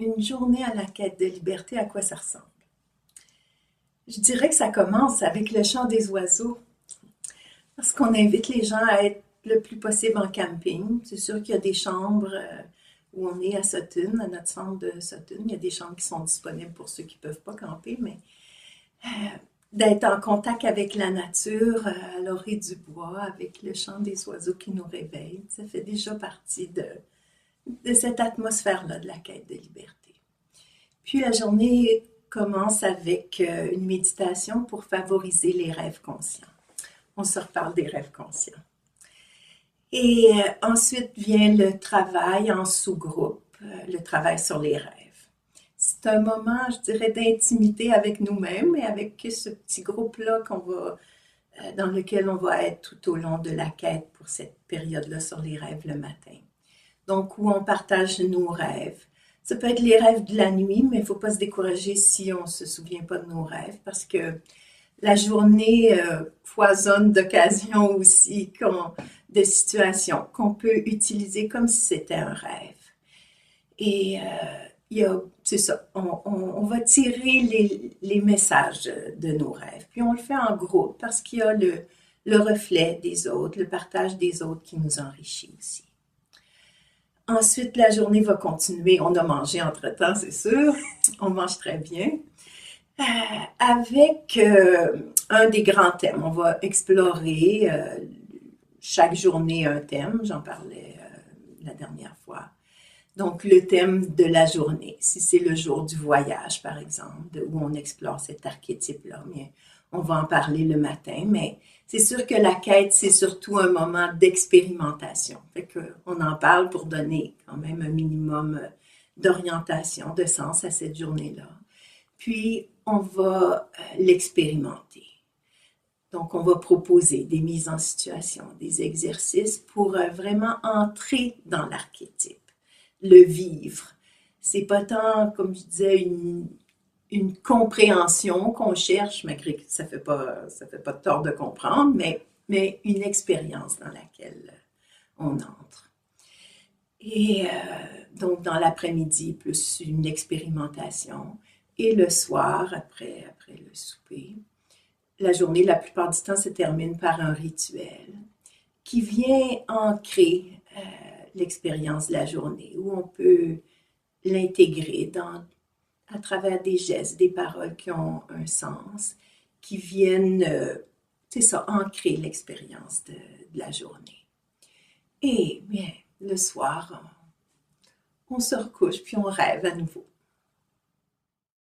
Une journée à la quête de liberté, à quoi ça ressemble? Je dirais que ça commence avec le chant des oiseaux, parce qu'on invite les gens à être le plus possible en camping. C'est sûr qu'il y a des chambres où on est à Sutton, à notre centre de Sutton. Il y a des chambres qui sont disponibles pour ceux qui ne peuvent pas camper, mais d'être en contact avec la nature, à l'orée du bois, avec le chant des oiseaux qui nous réveille, ça fait déjà partie de cette atmosphère-là de la quête de liberté. Puis la journée commence avec une méditation pour favoriser les rêves conscients. On se reparle des rêves conscients. Et ensuite vient le travail en sous-groupe, le travail sur les rêves. C'est un moment, je dirais, d'intimité avec nous-mêmes et avec ce petit groupe-là dans lequel on va être tout au long de la quête pour cette période-là sur les rêves le matin. Donc, où on partage nos rêves. Ça peut être les rêves de la nuit, mais il ne faut pas se décourager si on ne se souvient pas de nos rêves, parce que la journée foisonne d'occasions aussi, de situations qu'on peut utiliser comme si c'était un rêve. Et c'est ça, on va tirer les messages de nos rêves. Puis on le fait en groupe parce qu'il y a le reflet des autres, le partage des autres qui nous enrichit aussi. Ensuite, la journée va continuer. On a mangé entre-temps, c'est sûr. On mange très bien. Avec un des grands thèmes. On va explorer chaque journée un thème. J'en parlais la dernière fois. Donc, le thème de la journée. Si c'est le jour du voyage, par exemple, où on explore cet archétype-là, mais on va en parler le matin. Mais c'est sûr que la quête, c'est surtout un moment d'expérimentation. Fait qu'on en parle pour donner quand même un minimum d'orientation, de sens à cette journée-là. Puis, on va l'expérimenter. Donc, on va proposer des mises en situation, des exercices pour vraiment entrer dans l'archétype, le vivre. C'est pas tant, comme je disais, une compréhension qu'on cherche, malgré que ça fait pas de tort de comprendre, mais une expérience dans laquelle on entre. Et donc, dans l'après-midi, plus une expérimentation. Et le soir, après le souper, la journée, la plupart du temps, se termine par un rituel qui vient ancrer l'expérience de la journée, où on peut l'intégrer à travers des gestes, des paroles qui ont un sens, qui viennent, c'est ça, ancrer l'expérience de la journée. Et bien, le soir, on se recouche puis on rêve à nouveau.